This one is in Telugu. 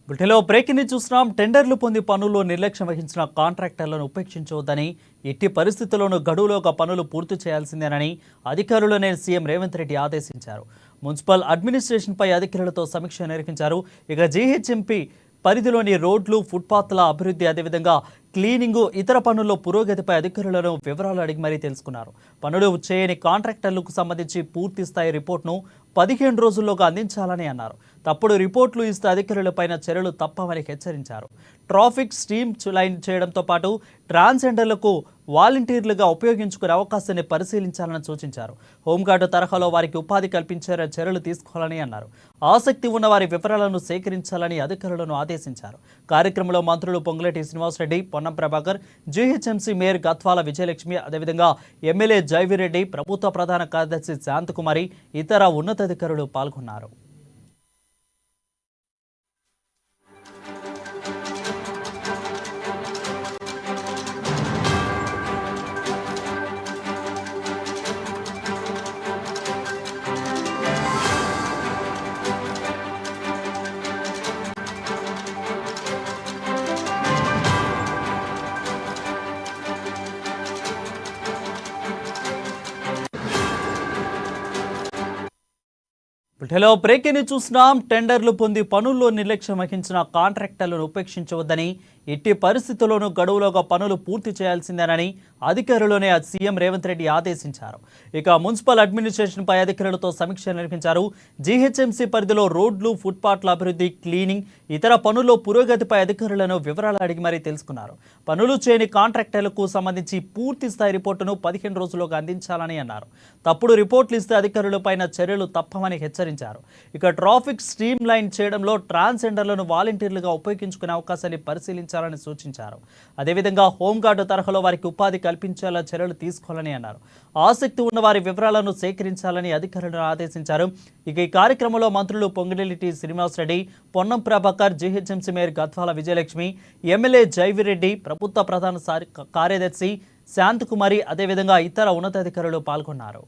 వీటిలో బ్రేకింగ్ ని చూస్తున్నాం. టెండర్లు పొంది పనుల్లో నిర్లక్ష్యం వహించిన కాంట్రాక్టర్లను ఉపేక్షించవద్దని, ఎట్టి పరిస్థితుల్లోనూ గడువులోగా పనులు పూర్తి చేయాల్సిందేనని అధికారులనే సీఎం రేవంత్ రెడ్డి ఆదేశించారు. మున్సిపల్ అడ్మినిస్ట్రేషన్ పై అధికారులతో సమీక్ష నిర్వహించారు. ఇక జీహెచ్ఎంపీ పరిధిలోని రోడ్లు, ఫుట్పాత్ల అభివృద్ధి, అదేవిధంగా క్లీనింగు, ఇతర పనుల్లో పురోగతిపై అధికారులను వివరాలు అడిగి మరీ తెలుసుకున్నారు. పనులు చేయని కాంట్రాక్టర్లకు సంబంధించి పూర్తి స్థాయి రిపోర్ట్ను 15 రోజుల్లోగా అందించాలని అన్నారు. తప్పుడు రిపోర్టులు ఇస్తే అధికారులపైన చర్యలు తప్పవని హెచ్చరించారు. ట్రాఫిక్ స్ట్రీమ్ లైన్ చేయడంతో పాటు ట్రాన్స్జెండర్లకు వాలంటీర్లుగా ఉపయోగించుకునే అవకాశాన్ని పరిశీలించాలని సూచించారు. హోంగార్డు తరహాలో వారికి ఉపాధి కల్పించేలా చర్యలు తీసుకోవాలని అన్నారు. ఆసక్తి ఉన్న వారి వివరాలను సేకరించాలని అధికారులను ఆదేశించారు. కార్యక్రమంలో మంత్రులు పొంగులేటి శ్రీనివాసరెడ్డి, పొన్నం ప్రభాకర్, జీహెచ్ఎంసీ మేయర్ గత్వాల విజయలక్ష్మి, అదేవిధంగా ఎమ్మెల్యే జైవిరెడ్డి, ప్రభుత్వ ప్రధాన కార్యదర్శి శాంతకుమారి, ఇతర ఉన్నతాధికారులు పాల్గొన్నారు. హలో, బ్రేకింగ్ ని చూస్తున్నాం. టెండర్లు పొంది పనుల్లో నిర్లక్ష్యం వహించిన కాంట్రాక్టర్లను ఉపేక్షించవద్దని, ఎట్టి పరిస్థితుల్లోనూ గడువులోగా పనులు పూర్తి చేయాల్సిందేనని అధికారులనే సీఎం రేవంత్ రెడ్డి ఆదేశించారు. ఇక మున్సిపల్ అడ్మినిస్ట్రేషన్ పై అధికారులతో సమీక్ష నిర్వహించారు. జీహెచ్ఎంసీ పరిధిలో రోడ్లు, ఫుట్పాత్ల అభివృద్ధి, క్లీనింగ్, ఇతర పనుల్లో పురోగతిపై అధికారులను వివరాలు అడిగి మరీ తెలుసుకున్నారు. పనులు చేయని కాంట్రాక్టర్లకు సంబంధించి పూర్తి స్థాయి రిపోర్టును 15 రోజుల్లోగా అందించాలని అన్నారు. తప్పుడు రిపోర్టులు ఇస్తే అధికారులపైన చర్యలు తప్పవని హెచ్చరించారు. ఇక ట్రాఫిక్ స్ట్రీమ్ లైన్ చేయడంలో ట్రాన్స్జెండర్లను వాలంటీర్లుగా ఉపయోగించుకునే అవకాశాన్ని పరిశీలించాలని సూచించారు. అదేవిధంగా హోంగార్డు తరహాలో వారికి ఉపాధి కల్పించేలా చర్యలు తీసుకోవాలని అన్నారు. ఆసక్తి ఉన్న వారి వివరాలను సేకరించాలని అధికారులను ఆదేశించారు. ఇక ఈ కార్యక్రమంలో మంత్రులు పొంగులేటి శ్రీనివాసరెడ్డి, పొన్నం ప్రభాకర్, జీహెచ్ఎంసీ మేయర్ గత్వాల విజయలక్ష్మి, ఎమ్మెల్యే జైవిరెడ్డి, ప్రభుత్వ ప్రధాన కార్యదర్శి శాంతకుమారి, అదేవిధంగా ఇతర ఉన్నతాధికారులు పాల్గొన్నారు.